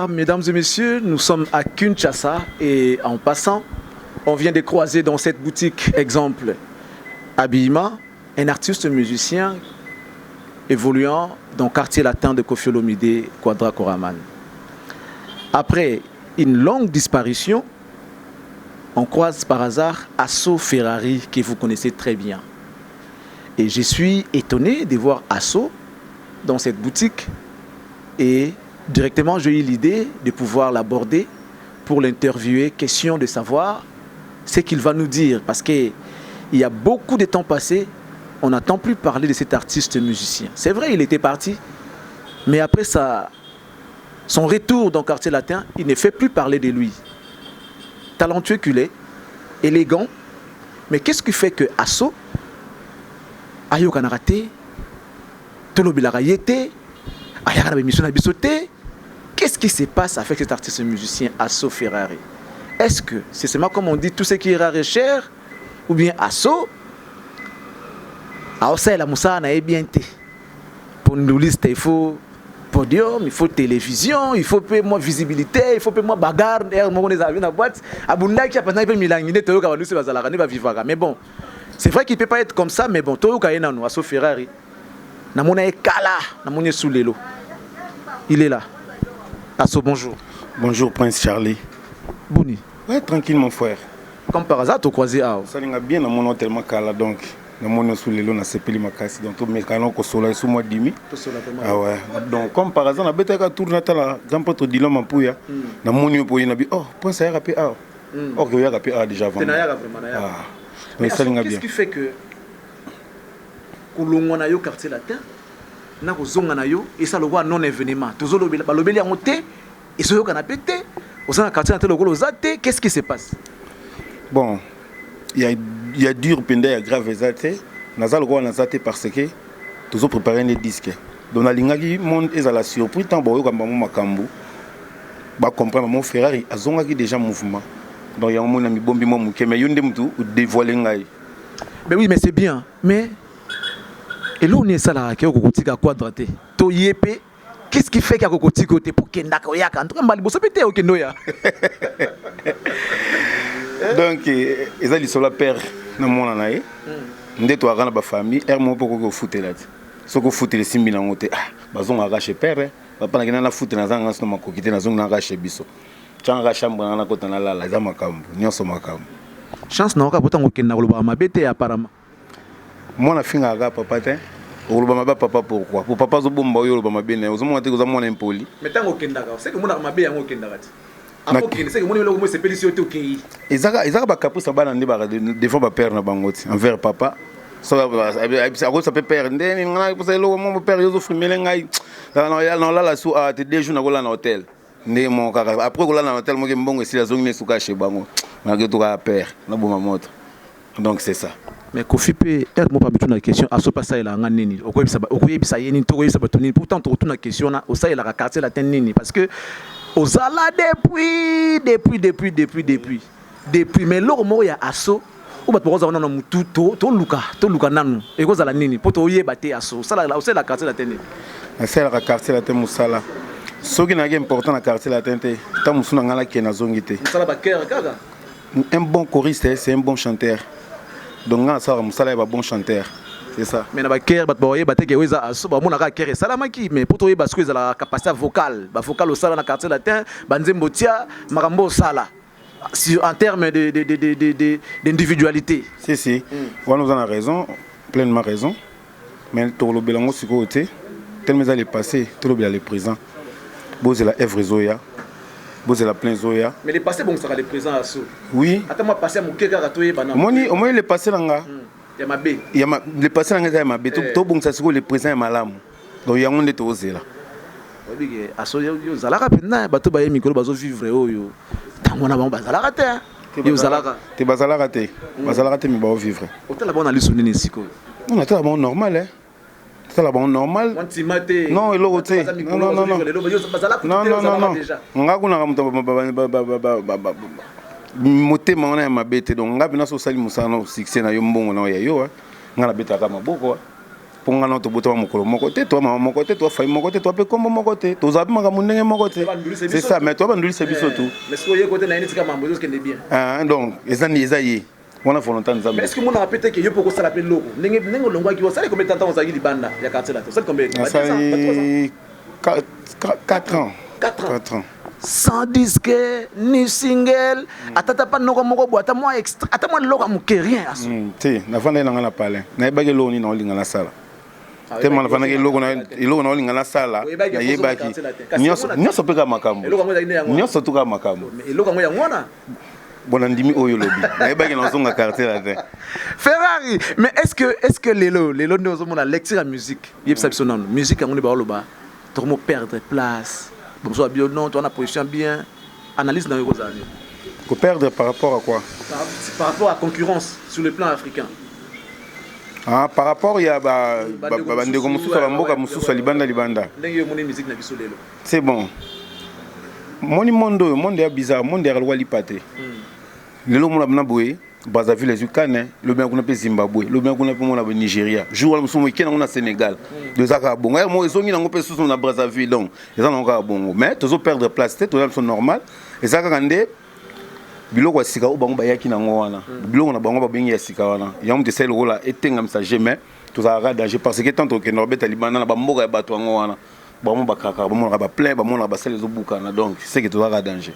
Mesdames et messieurs, nous sommes à Kinshasa et en passant, on vient de croiser dans cette boutique, exemple, Abima, un artiste musicien évoluant dans le quartier latin de Koffi Olomide, Quadra Koraman. Après une longue disparition, on croise par hasard Asso Ferrari, que vous connaissez très bien. Et je suis étonné de voir Asso dans cette boutique et directement, j'ai eu l'idée de pouvoir l'aborder pour l'interviewer, question de savoir ce qu'il va nous dire. Parce qu'il y a beaucoup de temps passé, on n'entend plus parler de cet artiste musicien. C'est vrai, il était parti, mais après son retour dans le quartier latin, il ne fait plus parler de lui. Talentueux qu'il est, élégant, mais qu'est-ce qui fait que Asso, Ayo Kanarate, Tolobilarayete, Ayara Mission Abisote, qu'est-ce qui se passe avec cet artiste musicien Asso Ferrari? Est-ce que c'est seulement comme on dit tout ce qui est rare et cher? Ou bien Asso Aosa la Moussa n'a bien été. Pour nous liste, il faut podium, il faut télévision, il faut payer moins visibilité, il faut payer moins bagarre. On est dans la boîte. Abunda qui a pas peu milangné, Toyo Kawalusi va va vivre. Mais bon, c'est vrai qu'il ne peut pas être comme ça, mais bon, Toyo Kayena, Asso Ferrari. Namona est kala, namona est sous l'élo. Il est là. Asso, bonjour. Bonjour, Prince Charlie. Boni. Ouais, tranquille, mon frère. Comme par hasard, tu as croisé à ça n'a bien dans mon hôtel Makala, donc. Dans mon sous l'élo, on a sepelé ma casse. Donc, tout mes canons, qu'on soit là, sous moi, dimi. Ah ouais. Donc, comme par hasard, on a bêté qu'à tourner à la grande pote de l'homme en pouya. Dans mon niveau, on a dit, oh, pense à rapper A. Oh, que vous avez rappé A déjà avant. Mais ça n'a bien. Qu'est-ce qui fait que. Kolongwana yo quartier latin na kozonga na yo et ça le voit non événement toujours le beli en monté et ce yo kana pété au sein quartier latin le zate qu'est-ce qui se passe? Bon, il y a dur pendant il y a grave zate nazal roi na zate parce que toujours préparer des disques donc alingaki monde est à la surprise tant boyo kamba mo makambu ba comprendre mon Ferrari azonga ki déjà mouvement donc il y a un monde mi bombi mo muke mais yonde mutu dévoiler ngai. Ben oui mais c'est bien mais et là, on est ça là, qui est au côté de quadraté. To yépé, qu'est-ce qui fait qu'il y a au côté côté pour qu'il y ait un truc mal, vous savez, ok, non ya. Donc, ils ont dit sur la paire dans mon anaï. Ndé toi rana ba famille, ermo pour que foute là. Ce que foute les 6000 en côté. Ah, bazon arraché père, ba pas na foute na zanga no makokité na zong na arraché biso. Tchanga arraché mbana na kota na la za makambo, nyonso makambo. Chance na ka botango kenda ko ba mabete apparemment. Moi, je suis un papa. Je papa pourquoi? Pour papa, je suis un peu bien. Je suis un peu impoli. Mais tant que c'est que mon bien c'est que mon c'est pélici au pays. Ils ont pas capé ça des fois père na bangoti envers papa. Ça peut perdre. Mon père il offre melengai. Dans la sous à 2 jours na la hôtel. Né mon kaka après la hôtel mo ke mbongo si la zone suka chez bango. Na ke to ka père na boma moto. Donc c'est ça. Mais Kofi peut être moi pas besoin de question à ce passage là ngani ni okuyebisa yeni to koyebisa batoni pourtant to retourna question na au ça il a quartier latin nini parce que aux ala depuis mais loro mo ya Asso ou bat poza na mutu to luka nanu e ko zala nini poto yeba te Asso ça là c'est la quartier latin nini c'est la quartier latin musala ce qui est important na quartier latin te ta musuna ngala ke na zongité musala ba cœur kaka un bon choriste c'est un bon chanteur. Donc, ça va un bon chanteur. C'est ça. Mais na cœur bat boye baté que weza Asso ba mona ka cœur salamaki mais pour toi parce que la capacité vocale ba vocal au sala na quartier latin ba nzembo tia makambo sala en termes d'individualité. Si. On nous en a raison, pleinement raison. Mais tout le bilan aussi côté, tel mais les passé, tout le bilan les présents. Bose la Evre Zoya, Bose la plein Zoya. Mais les passés bon ça les présents à sous. Oui. Attends moi passer à mon keka ratoyer banana. Au moins les passés là nga. Ya mabe. Ya ma les passés là nga ya mabe. Tout bon ça c'est les présents ya malamu. Donc ya on est osé là. Oui que aso yo zalaka pena bato ba yemi ko bazo vivre oyo. Tango na ba bazalaka te. Yo zalaka. Te bazalaka te. Bazalaka te mi ba vivre. Hôtel là ba on a lisoni ni siko. On a bon normal hein. C'est la bonne normal. Non, il Non. Moté mona ma bête donc ngabina so sali musano succès na yombongo na ya yo ngala beta kama boko ponga na to boto mo kolo moko te to ma moko te to fay moko te to pe kombo moko te to zabi maka munenge moko te c'est ça mais toi banduli c'est biso tout mais ce que côté na ni tika mambo que bien ah donc ezani on a volonté nzambe est-ce que mon a pété que yo poko sala pe logo ndenge longwa ki sala combien de temps on zagi libanda ya quartier là ça combien 4 ans 4 ans sans disque ni single atata pa noko moko boata moi extra ata moi logo muke rien aso ti na fanda na ngala pale na ebage lo ni na olinga na sala tellement na fanda ke logo na olinga na sala na yebaki nyoso peka makambo nyoso tuka makambo logo ngo ya ngona bonandimi oyo lobi na yebaki na zonga quartier la te Ferrari mais est-ce que lelo nous avons la lecture à musique yebsa biso non musique ngoni ba loba to mo perdre place bon soit bien non tu as une position bien analyse dans les années ko perdre par rapport à quoi par rapport à la concurrence sur le plan africain ah par rapport ya ba ndeko mususu ba mboka mususu libanda ndenge yo moni musique na biso lelo c'est bon moni monde ya bizarre monde ya lwa lipate lelo mona bana boye Brazzaville les Ukane le bien qu'on appelle Zimbabwe le bien qu'on appelle mon Nigeria jour la musumu kena na Sénégal de zaka bongo mo ezongi na ngope susu na Brazzaville donc ils en ont bongo mais tozo perdre place tête to sont normal et ça kande biloko sika o bango bayaki na ngwana biloko na bango ba bengi ya sika wana ya mte sel rola etenga message mais toza ra danger parce que tant que Norbert Alibana na ba mboka ya bato ngwana ba mo bakaka ba mo na ba plein ba mo na ba sel zo bukana donc c'est que toza ra danger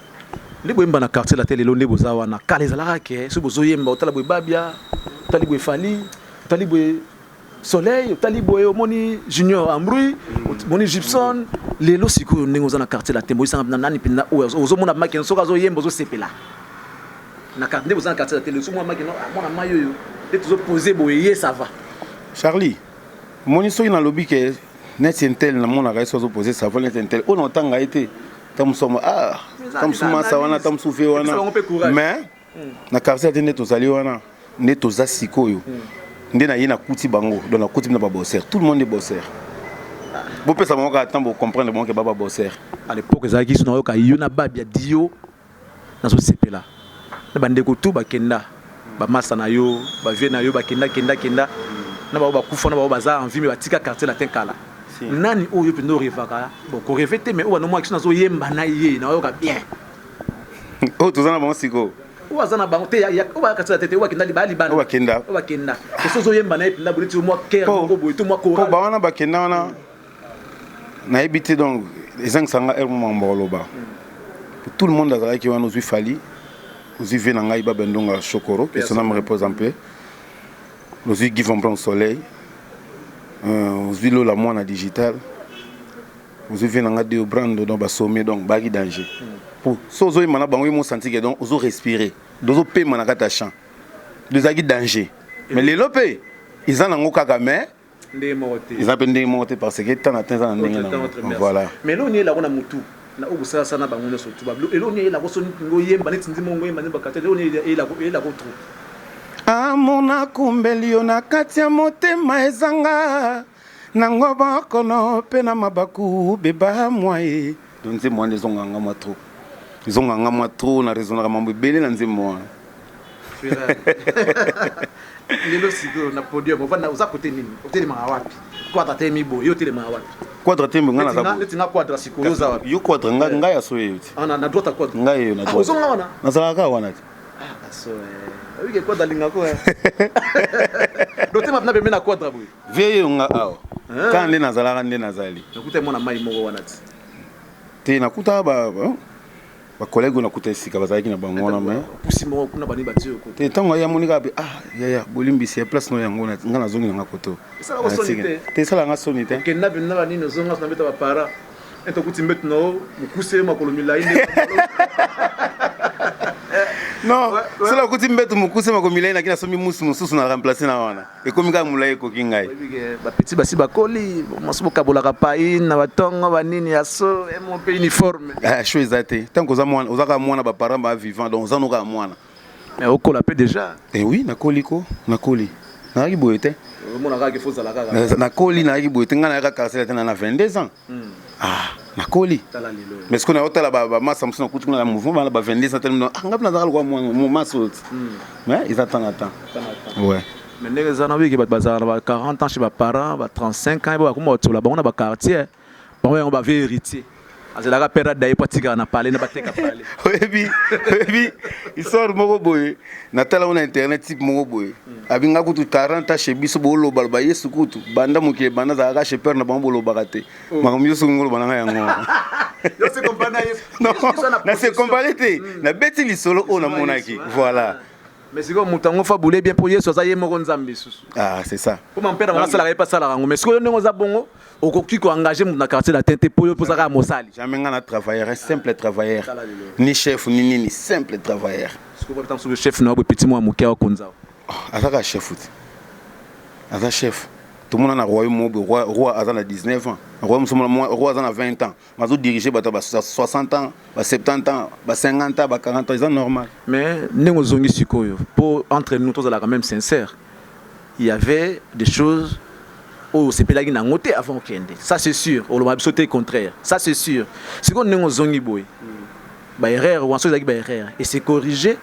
les boyemba na quartier la télé londe bozawa na kale zalaka ke so bozoyemba otala boy babia otali boy fali otali boy soleil otali boy moni junior ambrui moni Gibson lelo siko ndenge oza na quartier la tembo isanga na nani pina ozomona maki soka zoyemba ozosepela na quartier boza na quartier la télé so mona maki mona mayo yo te tozo poser boye ça va Charlie moni so ina lobi ke net intel na mona ga so poser ça va net intel on entend ga été tamsoma tamsuma sawana tamsufe wana mais na quartier tene to sali wana ne to za sikoyo ndena yina kuti bango dans la kuti na ba bosser tout le monde est bosser bo pesa bango ka tambo comprendre bango ke baba bosser à l'époque zaki suna yo ka yona babia dio na so sepela na bande ko tu bakenda ba masa na yo ba vie na yo bakenda kenda na ba kufa na ba za envie me batika quartier la tenkala nani oyo pendo revaka bon ko revete mais o no mo action zo yemba na ye na yo ka bien o to zana bon siko o zana bango te ya o ba katsa tete o kenda libali bana o kenda ko zo yemba na ye na buliti mo ker ko boy to mo ko ba wana ba kenda wana na ebité donc les gens sanga er mo mboloba tout le monde a qui wana ozu fali ozu vena ngai ba bendonga chokoro que son nom repose en paix ozu give un bon soleil Ouzvilo la moine digital. Ouzvilo n'a de brando dans bas sommet donc bagi danger. Pour sozo imana bango mo senti que donc ozo respirer. Dozo pe manaka ta champ. Deux agi danger. Mais les lopé ils en ont kaka mais ils appellent des monter parce que tant atteint ndenge voilà. Mais là on est là on a mutu. Na obusa sana bango so tuba. Et là on est là ko so ngoyemba netindi mongo yemba bakate. Là on est là ko trou. Amona kumbelio na katia motema ezanga nango bakono pe na mabaku beba mwaye donze mwana ezonganga mwa trop na raison na mambo belé na nzemo lelo siko na podium vana uza côté nini côté ma wapi quadra temi bo yo tele ma wapi quadra temi ngana za bo tinga quadra siko yo za wapi yo quadra nga ya so yuti ana na droite quadra nga yo na droite uzonga wana na zalaka wana so oui que quadra linga ko dote mapna be na quadra boy vie nga awa quand nde nazalaka nde nazali nakuta mona mai moko wana ti te nakuta ba collègue on a coûté ici kabazaki na bango na mais pusi mo kuna bani batio ko te tango ya monika be ya bolimbi c'est place no yango na ngana zongi na koto ça la sonité te ça la nga sonité ke na bina bani no zonga na beta ba para ento kuti mbet no mukuse makolomila inde non c'est la kuti mbet mukuse makolomila ina kina somi musu na remplacer na wana e komi ka mulai ko kingai ba petit basi bakoli mosubo kabola ka pai na batongo banini yaso mon pe uniforme chose ate tant que ozaka mwana ba parents ba vivant donc ozanuka mwana mais okola pe déjà oui nakoli na ki boyete mona ka ke foza la kaka nakoli na ki boyete ngana ka carcel tena na 22 ans nakoli mais ce qu'on a hôtel là-bas massa msona kutu na mouvement là-bas 22 ans tellement ngapi na zakala kwa mo maso mais ils attendent ouais mais les gens qui ont 40 ans chez leurs parents, 35 ans, ils ont un quartier, ils ont un héritier. C'est la période d'ailleurs pas na parler na bateka parler. Oui, ils sortent mon boy. Na tala on internet type mon boy. Abinga kutu 40 ans chez biso bolo balba yesu kutu. Banda muke banda za ga chez père na bambolo bagate. Makamyo su ngolo bana yango. Yo se compagnie. Non, na se compagnie. Na beti li solo on a monaki. Voilà. Mais c'est comme mutango fa boulé bien pour yeso za yemo nzambe susu. C'est ça. Pour mon père na sala pas sala rango mais ce que nous za bongo okoki ko engager mu na quartier la tente pour ça ka mosali. Jamais ngana travailleur, un simple travailleur. Ni chef ni simple travailleur. Ce que vous avez le chef na petit moi muke wa konza. Azaka chef. Azaka chef. Tout le monde a royaume roi a 19 ans. Roi a 20 ans. Mazo diriger bata 60 ans, 70 ans, 50 ans, 40 ans, c'est normal. Mais nengo zongi sikoyo pour entre nous tous là quand même sincère. Il y avait des choses où c'est pelagi na ngoté avant kende. Ça c'est sûr. On va sauter contraire. Ça c'est sûr. C'est qu'on nengo zongi boy. Ba erreur ou en chose ba erreur et c'est corrigé.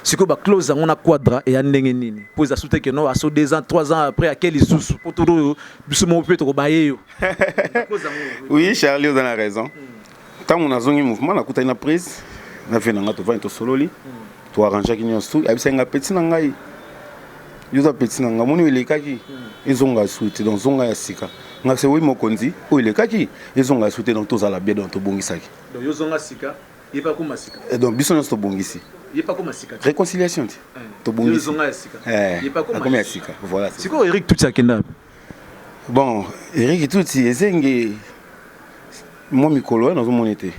C'est que la clause on a quadra et ndenge nini pour ça soutenir que non à 2 ans 3 ans après à quel sous pour tout bismo peut trop bailler. Oui, Charlie vous a raison. Quand on a zongi mouvement na kuta ina prise na fait na to va to sololi to arranger ki nyonso abisa nga petit na ngai yuza petit na nga moni ile kaki izonga suite donc zonga ya sika nga se oui mokonzi o ile kaki izonga suite donc to za la bien donc to bongisaki donc yozonga sika il pas comme sika donc biso nyonso to bongisi. Il n'est pas comme Sika. Réconciliation. Il n'est pas comme Sika. Voilà. C'est quoi Eric Touti Akenda? Bon, Eric Touti, c'est moi Mikolo, dans mon été.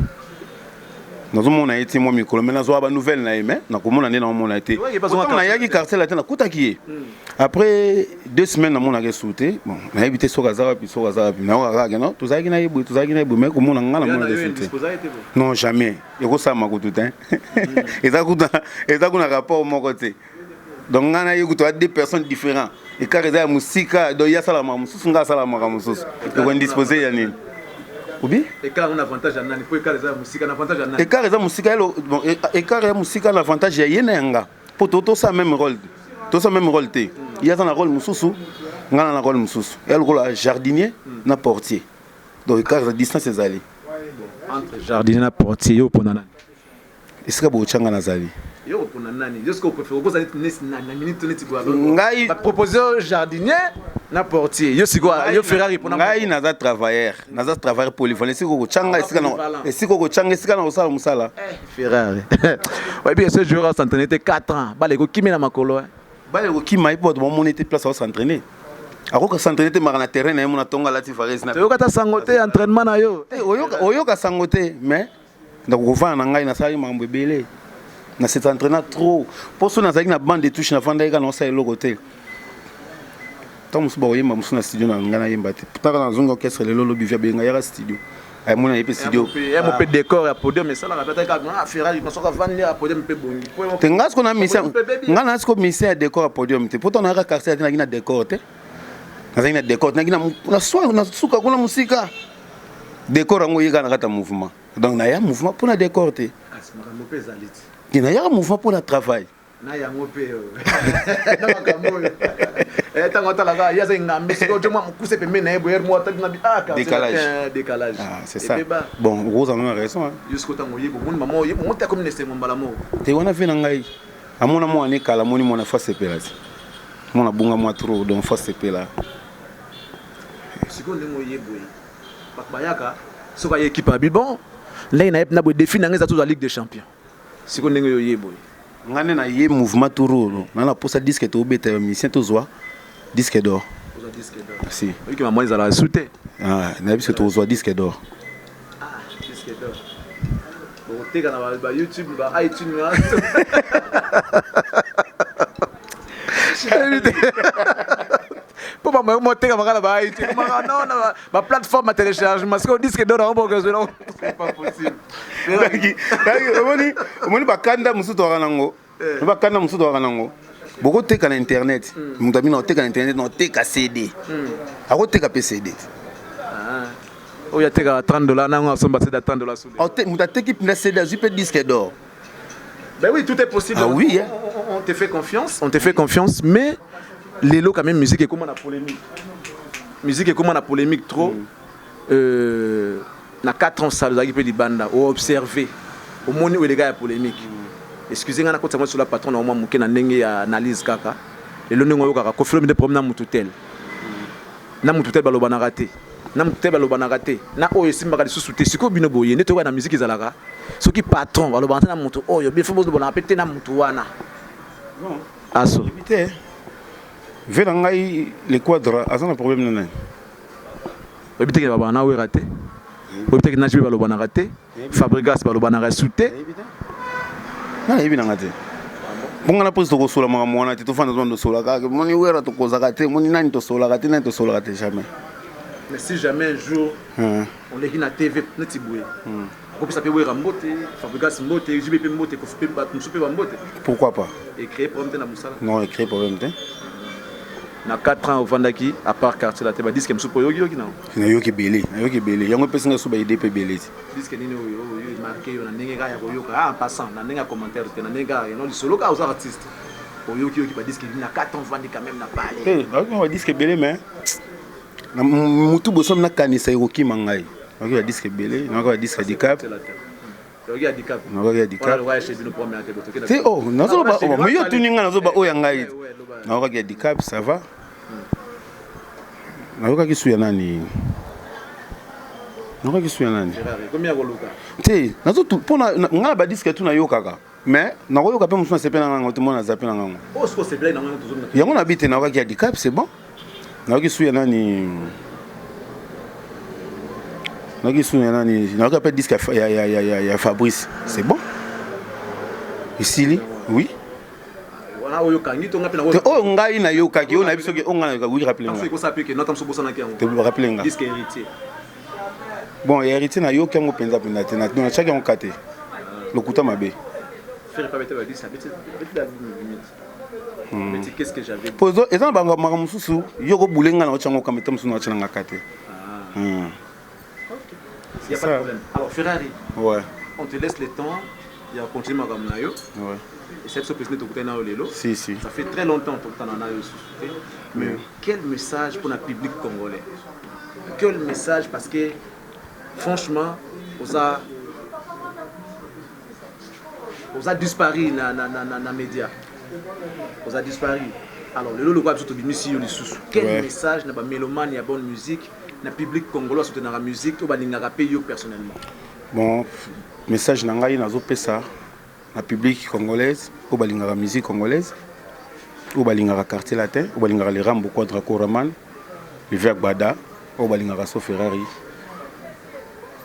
Dans mon été, moi Mikolo, mais dans une nouvelle naïme, dans mon année dans mon été. On a yaki quartier latin, na Koutaki. Après 2 semaines, on a sauté. Bon, on a habité sur Gaza, puis sur Gaza, puis on a non, tout ça qui n'a pas, tout ça qui n'a pas, mais comment on a sauté? Non, jamais. Il y a ça, ma côté. Et ça qu'on a rapport au mon côté. Donc, on a eu 2 personnes différentes. Et quand il y a la musique, il y a ça, la musique, il y a ça, la musique. Il y a disposer, il y a oui. Et quand on a avantage à nani, pour écarter la musique, on a avantage à nani. Écarter la musique, bon, écarter la musique, on a avantage à yenga. Pour tout ça même rôle, tout ça même rôle té. Il y a un rôle mususu, on a un rôle mususu. Il y a le rôle jardinier, na portier. Donc écarter la distance c'est allé. Entre jardinier et portier, yo pour nani. Est-ce que vous changa nazali? Yo pour nani. Est-ce que vous préférez vous allez na minute neti quoi? Ngai proposer jardinier. Na portier yo siko yo Ferrari pour ngai naza travailleur polyvalent siko changa esiko ko changa esika na osala musala Ferrari ouais bien ce joueur s'entraîner 4 ans ba leko kimi na makolo ba leko kimi ipo to mon était place à s'entraîner ako s'entraîner mara na terrain na mona tonga lati fares na yo kata sangote entraînement na yo oyoka sangote mais ndako vana na ngai na sali mambo ebele na cet entraînement trop pour ça na zaki na bande de touche na fanda eka na osala lokote. Tant que je suis studio, je suis orchestre, je suis studio. Je suis studio. Je suis décor à podium, mais ça, je Ferrari, je suis à podium. Tu as mis un décor à podium. Pourtant, on a un décor. On a décor. On a musique. Décor, on a un mouvement. Donc, il y a un mouvement pour le décor. Il y a un mouvement pour le travail. Na yango pe na makambo tango talaga ya ze ngambe siko joma mukuse pe mena ebo yermo ataki na décalage c'est ça bon Rose a raison jusqu'au tango yebo mon maman yebo monte comme neste mon balamo te wana vina ngai amona mo ani kala moni mona face pe là mona bunga mo trop donc face pe là siko ndemo yebo bakbayaka soka équipe abi bon Là il y a un défi dans la Ligue des Champions. Si on est boy. Ngane na ye mouvement touro. Na la posa disque to beta mission to zoa disque d'or. Disque d'or. Si. Oui que maman ils allaient sauter. Ah, na biso to zoa disque d'or. Ah, disque d'or. Bon, t'es quand on YouTube, iTunes. Pour moi monter comme ça iTunes. Non, ma plateforme à téléchargement parce que disque d'or on peut c'est pas possible. Omoni bakanda musu to ranango. Bakanda musu to ranango. Boko te kana internet. Mutambi na te kana internet na te ka CD. Ako te ka CD. Ah. Oh ya te ka $30 na on somba c'est $30 sous. Oh te muta te ki pina CD a juste disque d'or. Ben oui, tout est possible. Ah oui, hein? On te fait confiance. On te fait confiance, mais les lots quand même musique est comme la polémique. Musique est comme la polémique trop. Na 4 ans ça vous avez peut dire banda ou observer au moment où les gars polémique. Excusez-moi na côté moi sur la patronne au moins muke na ndenge analyse kaka. Et le ndenge yoka ko film de problème na mututel. Na mututel baloba na raté. Na mututel baloba na raté. Na oyo simba sous souté siko bino boye neto na musique ezalaka. Soki patron baloba na mutu oyo bien faut bona péter na mutu wana. Non. Aso. Éviter. Vers ngai les quadres a un problème non. Éviter que baba na oyo raté. Éviter que na jibe baloba na raté. Fabregas baloba na souté. Na yebi na ngate. Bonga na pose to kosola mama mwana te to fanda to sola ka moni wera to kozaka te moni nani to sola ka te nani to sola ka te jamais. Mais si jamais un jour on est na TV neti boué. Ko pisa pe wera mbote, Fabregas mbote, JBP mbote ko fe ba msupe ba mbote. Pourquoi pas? Et créer problème na musala. Non, créer problème te. Na 4 ans au Vandaki à part quartier la te ba disque msupe yogi yogi na. Na yoki belé, na yoki belé. Yango pesa nga suba idée pe belé. Disque nini oyo marqué yo na ndenge ga ya koyoka en passant na ndenge commentaire te na ndenge ga no li solo ka aux artistes. Oyoki yoki ba disque na 4 ans Vandaki quand même na parler. Eh, on va disque belé mais na mutu bosom na kanisa yoki mangai. On va disque belé, on va disque handicap. Yoki handicap. On va handicap. On va chez nous premier à te. C'est oh, nazo ba oh, mais yo tuninga nazo ba oh yangai. Na on va handicap, ça va. Na yoka kisuya nani? Na yoka kisuya nani? Combien koluka? Te, nazo tu pona nga ba disque tu na yoka ka. Mais na yoka pe musuna sepe na nganga to mona zape na nganga. Oh, ce que c'est blague na nganga toujours. Yango na bite na yoka handicap, c'est bon. Na yoka kisuya nani? Na yoka kisuya nani? Na yoka pe disque ya Fabrice, c'est bon. Ici oui. Oyo kangi to ngapi na o ngai na yo kaki o na biso ke o ngana ka oui rappeler nga. Ko sape ke notam so bosana ki yango. Te rappeler nga. Disque héritier. Bon, héritier na yo kango penza penza te na na chaque on kate. Lokuta mabe. Faire pas bête ba disque bête la limite. Qu'est-ce que j'avais? Pozo ezana banga maka mususu yo ko bulenga na ochango kameta mususu na changa kate. OK. Il y a pas de problème. Alors Ferrari. Ouais. On te laisse le temps. Il y a continuer ma comme na yo. Ouais. Et c'est ce que tu as lelo. Si, si. Ça fait très longtemps que tu en as eu. Mais quel message pour le public congolais? Quel message? Parce que franchement, vous a disparu dans les médias. Vous a disparu. Alors, le logo absolument bien ici. Quel message n'a pas mélomane, il y a bonne musique, le public congolais soutenir la musique, ou va payer personnellement. Bon, message nangai nazo pesa. La public congolaise, au balingara musique congolaise, au balingara quartier latin, au balingara les Rambo Quadra Koraman, le Verg Bada, au balingara So Ferrari.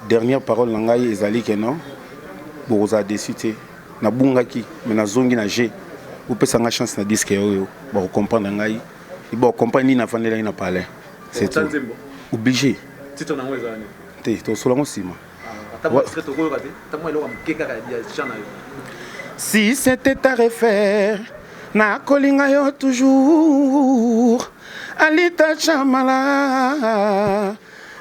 Dernière parole nangai ezali que non, boza décité, na bungaki, mais na zongi na G, ou pesa nga chance na disque yo, ba comprendre nangai, il ba comprendre na fandela ina parler. C'est tout. Obligé. Titre na ngweza ni. Te, to solango sima. Si c'était à refaire, na kolinga yo toujours, Alita Chamala,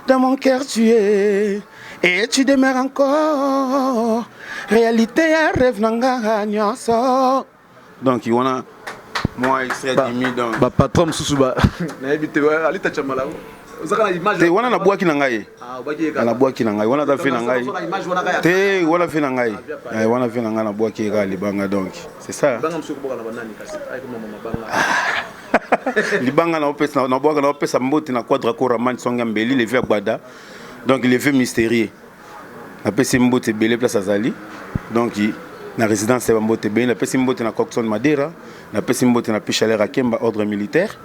dans mon cœur tu es, et tu demeures encore, réalité et rêve nanga nyonso. Donc il y a moi il serait timide donc. Bah patron Soussouba, na évité Alita Chamala. Te wana na bwaki na ngai. Na bwaki na ngai. Wana ta fe na ngai. Te wana fe na ngai. Wana fe na ngai na bwaki ga libanga donc. C'est ça. Banga msuko boka na banani kasi. Ai kuma mama banga. Libanga na opesa na bwaka na opesa mbote na Quadra Koraman songa mbeli le vieux gbada. Donc le vieux mystérieux. napesi mbote belé place azali donc na résidence ya mbote belé napesi mbote na Coxon Madera napesi mbote na Pichaler Akemba ordre militaire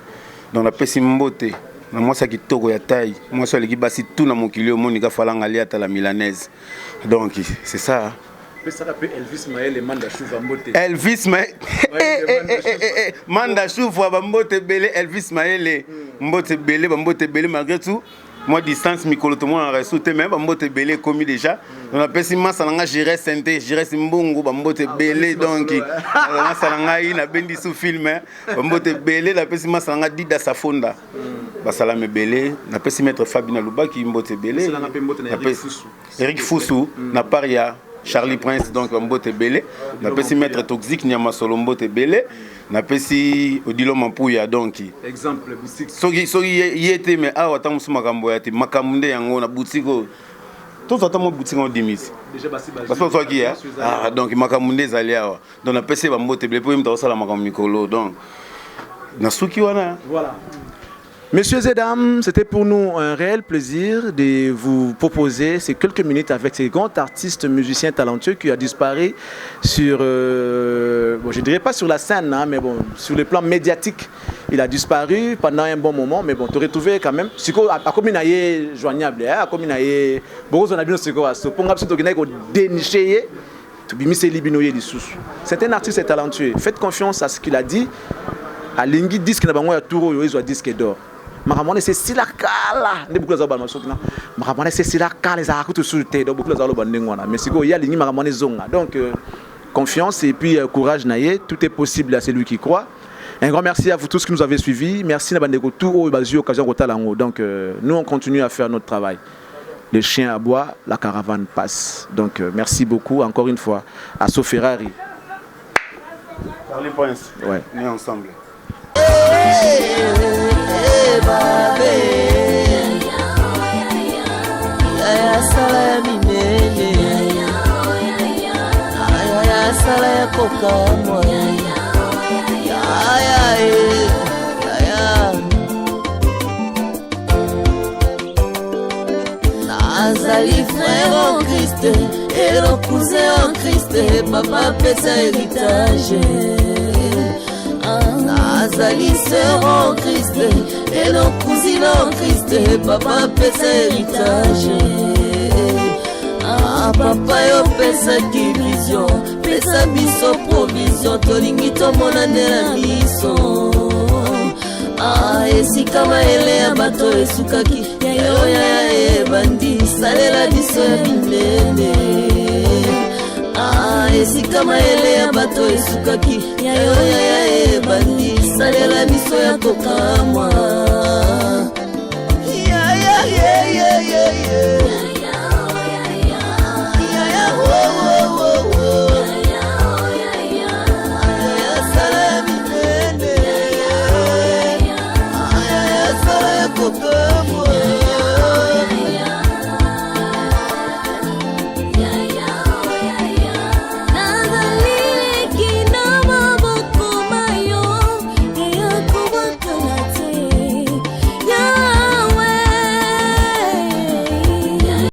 donc napesi mbote na mwasa kitoko ya taille mwasa leki basi tout na mokili omonika falanga liata la milanaise donc c'est ça. Elvis Maël Manda Chouva Mbote. Elvis Maël Manda Chouva Bambote belé Elvis Maël Mbote belé Bambote belé malgré tout moi distance mikolo to moi ressoute même Bambote belé commis déjà on appelle si massa nga gérer santé gérer mbongo Bambote belé donc massa nga ina bendi sous film Bambote belé la pesi massa nga dida safonda basala me belé na pesi maître Fabina Lubaki Mbote belé Eric Foussou na paria Charlie Prince donc Mbote belé na pesi maître toxique Nyama Solo Mbote belé na pesi Odilo Mampuya donc exemple boutique soki yete mais awa ta musu makambo ya te makamunde yango na boutique tout ça mo boutique en dimis déjà basi parce que toi qui donc makamunde zali awa donc na pesi Mbote belé pour imta sala makambo mikolo donc na suki wana voilà. Messieurs et dames, c'était pour nous un réel plaisir de vous proposer ces quelques minutes avec ces grands artistes musiciens talentueux qui a disparu sur, bon, je ne dirais pas sur la scène, hein, mais bon, sur le plan médiatique, il a disparu pendant un bon moment, mais bon, tu retrouvé quand même. C'est quoi, à combien il joignable, à combien il est, beaucoup on a bien c'est quoi, pour moi, c'est que dénicher, tu bimis c'est libinoyer du sous. C'est un artiste talentueux. Faites confiance à ce qu'il a dit. À Lingui disque na bango ya touro yo izwa disque d'or. Makamone c'est sila kala ne beaucoup za ba masoko na. Makamone c'est sila kala za kutu sute do beaucoup za lo bandengwana. Mais siko ya lingi makamone zonga. Donc confiance et puis courage naie, tout est possible à celui qui croit. Un grand merci à vous tous qui nous avez suivis. Merci na bandeko tout au bazio occasion kotalango. Donc nous on continue à faire notre travail. Le chien aboie, la caravane passe. Donc merci beaucoup encore une fois à Soferrari. Charlie Prince. Ouais. On est ensemble. Nazali frère en Christ et le cousin en Christ, papa pesa héritage. Nazali sœur en Christ et nos cousines en Christ, papa pesa héritage. Ah papa yo pesa ki vision, pesa biso provision, tolingi tomona na biso. Ah esika maele ya bato esukaki, yayo ya ebandi salela biso ya minene. Ah esika maele ya bato esukaki, yayo ya ebandi salela biso ya kokamwa.